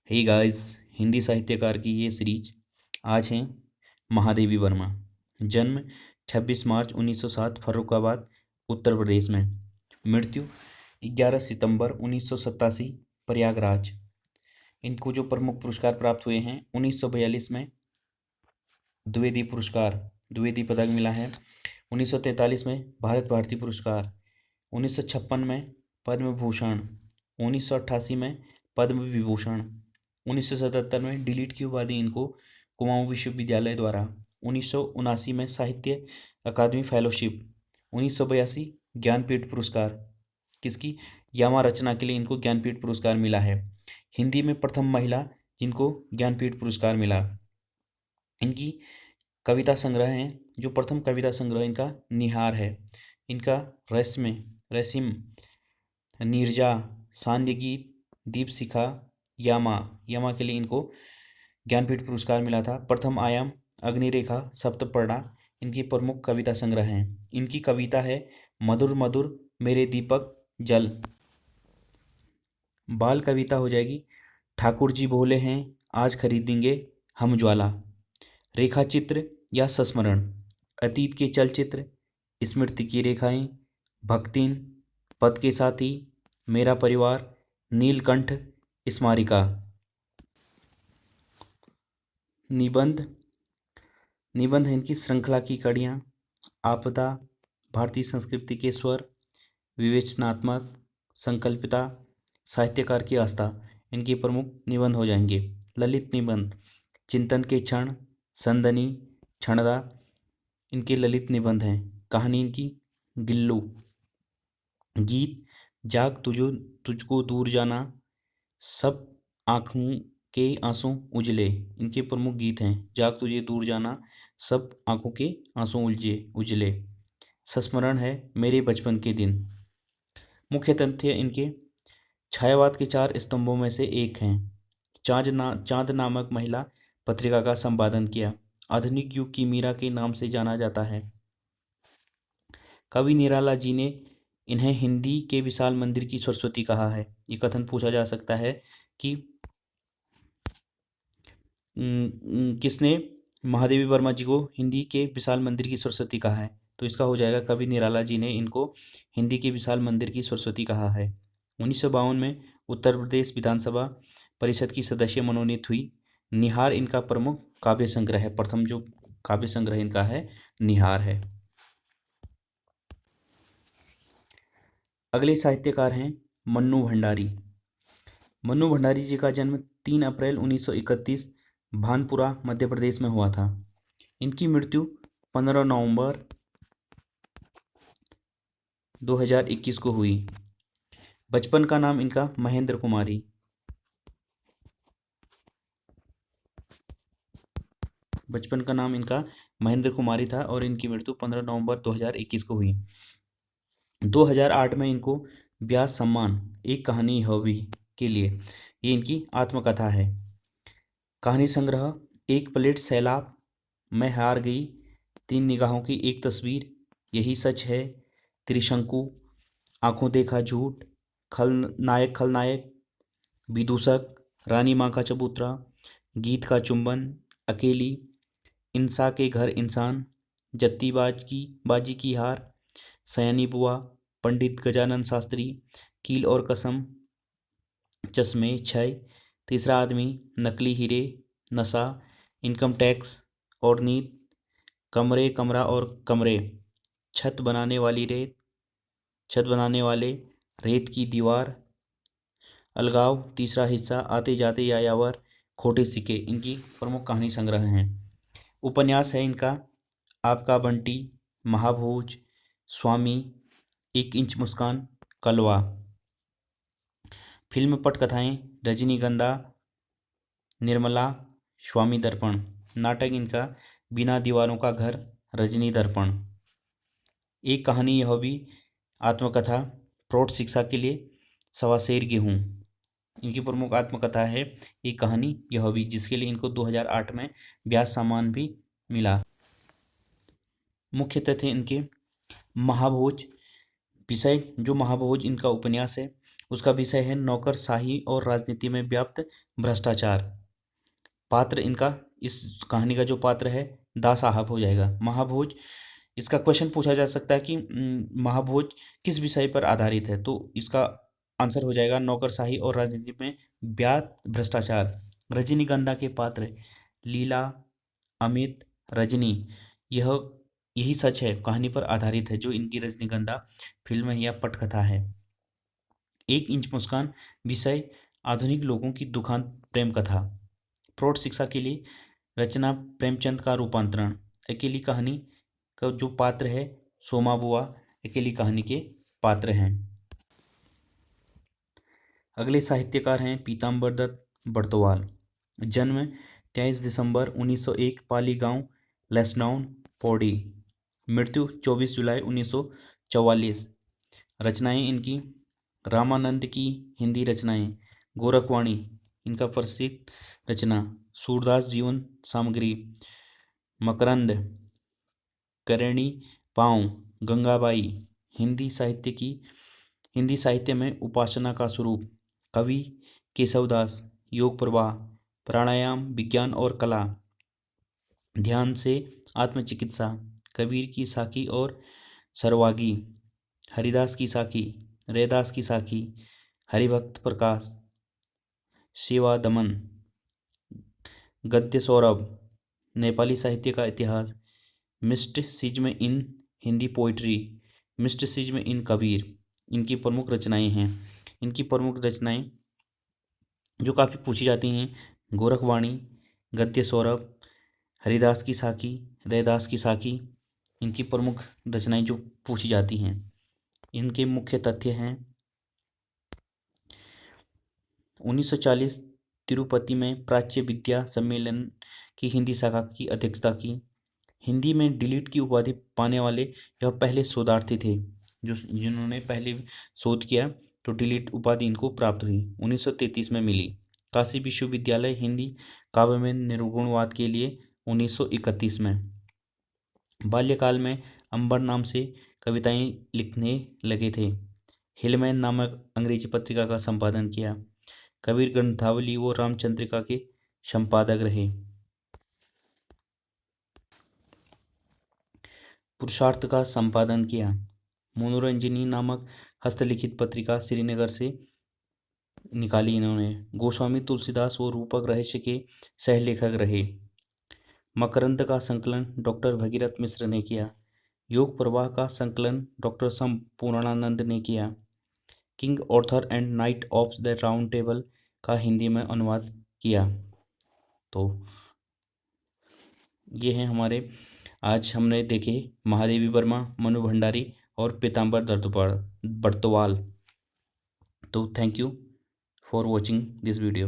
Hey guys, Hindi साहित्यकार की ये सीरीज। आज हैं महादेवी वर्मा। जन्म 26 मार्च 1907 फर्रुखाबाद उत्तर प्रदेश में। मृत्यु 11 सितंबर 1987 प्रयागराज। इनको जो प्रमुख पुरस्कार प्राप्त हुए हैं 1942 में द्विवेदी पदक मिला है। 1943 में भारत भारती पुरस्कार, 1956 में पद्म भूषण, 1988 में पद्म विभूषण, 1977 में डिलीट की उपाधि इनको कुमाऊं विश्वविद्यालय द्वारा, 1979 में साहित्य अकादमी फेलोशिप, 1982 ज्ञानपीठ पुरस्कार। किसकी? यामा रचना के लिए इनको ज्ञानपीठ पुरस्कार मिला है। हिंदी में प्रथम महिला जिनको ज्ञानपीठ पुरस्कार मिला। इनकी कविता संग्रह हैं, जो प्रथम कविता संग्रह इनका निहार है। इनका रेसिम, नीरजा, सांध्य गीत, दीपशिखा, यामा के लिए इनको ज्ञानपीठ पुरस्कार मिला था। प्रथम आयाम, अग्निरेखा, सप्तपर्णा इनकी प्रमुख कविता संग्रह हैं। इनकी कविता है मधुर मधुर मेरे दीपक जल। बाल कविता हो जाएगी ठाकुर जी बोले हैं आज खरीदेंगे हम ज्वाला। रेखा चित्र या संस्मरण, अतीत के चलचित्र, स्मृति की रेखाएं, भक्तिन, पद के साथी, मेरा परिवार, नीलकंठ, स्मारिका। निबंध है इनकी श्रृंखला की कड़ियाँ, आपदा, भारतीय संस्कृति के स्वर, विवेचनात्मक, संकल्पिता, साहित्यकार की आस्था इनके प्रमुख निबंध हो जाएंगे। ललित निबंध, चिंतन के क्षण, संदनी, क्षणदा इनके ललित निबंध हैं। कहानी इनकी गिल्लू। गीत, जाग तुझको दूर जाना, सब आँखों के आंसू उजले इनके प्रमुख गीत हैं। जाग तुझे दूर जाना, सब आंखों के आंसू उजले। संस्मरण है मेरे बचपन के दिन। मुख्य तथ्य इनके छायावाद के 4 स्तंभों में से एक हैं। चांद नामक महिला पत्रिका का संपादन किया। आधुनिक युग की मीरा के नाम से जाना जाता है। कवि निराला जी ने इन्हें हिंदी के विशाल मंदिर की सरस्वती कहा है। ये कथन पूछा जा सकता है कि किसने महादेवी वर्मा जी को हिंदी के विशाल मंदिर की सरस्वती कहा है, तो इसका हो जाएगा कवि निराला जी ने इनको हिंदी के विशाल मंदिर की सरस्वती कहा है। 1952 में उत्तर प्रदेश विधानसभा परिषद की सदस्य मनोनीत हुई। निहार इनका प्रमुख काव्य संग्रह है। प्रथम जो काव्य संग्रह इनका है निहार है। अगले साहित्यकार हैं मन्नू भंडारी। मन्नू भंडारी जी का जन्म 3 अप्रैल 1931 भानपुरा मध्य प्रदेश में हुआ था। इनकी मृत्यु 15 नवंबर 2021 को हुई। बचपन का नाम इनका महेंद्र कुमारी। बचपन का नाम इनका महेंद्र कुमारी था और इनकी मृत्यु 15 नवंबर 2021 को हुई। 2008 में इनको व्यास सम्मान एक कहानी हॉबी के लिए, ये इनकी आत्मकथा है। कहानी संग्रह एक प्लेट सैलाब, मैं हार गई, 3 निगाहों की एक तस्वीर, यही सच है, त्रिशंकु, आंखों देखा झूठ, खलनायक, विदूषक, रानी माँ का चबूतरा, गीत का चुंबन, अकेली, इंसा के घर इंसान, जत्ती बाजी की हार, सयानी बुआ, पंडित गजानन शास्त्री, कील और कसम, चश्मे, क्षय, तीसरा आदमी, नकली हीरे, नशा, इनकम टैक्स और नीत, कमरा और कमरे, छत बनाने वाले, रेत की दीवार, अलगाव, तीसरा हिस्सा, आते जाते यायावर, खोटे सिक्के इनकी प्रमुख कहानी संग्रह हैं। उपन्यास है इनका आपका बंटी, महाभोज, स्वामी, 1 इंच मुस्कान, कलवा। फिल्म पटकथाएं रजनीगंधा, निर्मला, स्वामी दर्पण। नाटक इनका बिना दीवारों का घर, रजनी दर्पण। एक कहानी यह भी आत्मकथा प्रौढ़ शिक्षा के लिए, सवा सेर गेहूँ। इनकी प्रमुख आत्मकथा है एक कहानी यह भी, जिसके लिए इनको 2008 में व्यास सम्मान भी मिला। मुख्य तथ्य इनके महाभोज विषय, जो महाभोज इनका उपन्यास है उसका विषय है नौकरशाही और राजनीति में व्याप्त भ्रष्टाचार। पात्र इनका, इस कहानी का जो पात्र है दा साहब हो जाएगा। महाभोज, इसका क्वेश्चन पूछा जा सकता है कि महाभोज किस विषय पर आधारित है, तो इसका आंसर हो जाएगा नौकरशाही और राजनीति में व्याप्त भ्रष्टाचार। रजनीगंधा के पात्र लीला, अमित, रजनी, यही सच है कहानी पर आधारित है जो इनकी रजनीगंधा फिल्म है या पटकथा है। एक इंच मुस्कान विषय आधुनिक लोगों की दुखांत प्रेम कथा। प्रौढ़ शिक्षा के लिए रचना प्रेमचंद का रूपांतरण। अकेली कहानी का जो पात्र है सोमा बुआ अकेली कहानी के पात्र हैं। अगले साहित्यकार हैं पीताम्बर दत्त बर्तवाल। जन्म 23 दिसंबर 1901 पाली गांव लेसडाउन पौड़ी। मृत्यु 24 जुलाई 1944। रचनाएं इनकी रामानंद की हिंदी रचनाएं, गोरखवाणी इनका प्रसिद्ध रचना, सूरदास जीवन सामग्री, मकरंद, करणी पाँव, गंगाबाई। हिंदी साहित्य में उपासना का स्वरूप, कवि केशवदास, योग प्रवाह, प्राणायाम, विज्ञान और कला, ध्यान से आत्मचिकित्सा, कबीर की साखी और सरवागी, हरिदास की साखी, रैदास की साखी, हरिभक्त प्रकाश, सेवा दमन, गद्य सौरभ, नेपाली साहित्य का इतिहास, मिस्टिसिज्म इन हिंदी पोइट्री, मिस्टिसिज्म इन कबीर, इनकी प्रमुख रचनाएं हैं। इनकी प्रमुख रचनाएं जो काफ़ी पूछी जाती हैं, गोरखवाणी, गद्य सौरभ, हरिदास की साखी, रैदास की साखी, इनकी प्रमुख रचनाएं जो पूछी जाती हैं। इनके मुख्य तथ्य हैं 1940 तिरुपति में प्राच्य विद्या सम्मेलन की हिंदी शाखा की अध्यक्षता की। हिंदी में डिलीट की उपाधि पाने वाले यह पहले शोधार्थी थे जिन्होंने पहले शोध किया, तो डिलीट उपाधि इनको प्राप्त हुई। 1933 में मिली। काशी विश्वविद्यालय हिंदी काव्य में निर्गुणवाद के लिए 1931 में। बाल्यकाल में अंबर नाम से कविताएं लिखने लगे थे। हिलमैन नामक अंग्रेजी पत्रिका का संपादन किया। कबीर ग्रंथावली व रामचंद्रिका के संपादक रहे। पुरुषार्थ का संपादन किया। मनोरंजनी नामक हस्तलिखित पत्रिका श्रीनगर से निकाली इन्होंने। गोस्वामी तुलसीदास व रूपक रहस्य के सहलेखक रहे। मकरंद का संकलन डॉक्टर भगीरथ मिश्र ने किया। योग प्रवाह का संकलन डॉक्टर संपूर्णानंद ने किया। King Arthur and Knight of the Round Table का हिंदी में अनुवाद किया। तो ये हैं हमारे, आज हमने देखे महादेवी वर्मा, मनु भंडारी और पीताम्बर दत्त बर्तवाल। तो thank you for watching this video.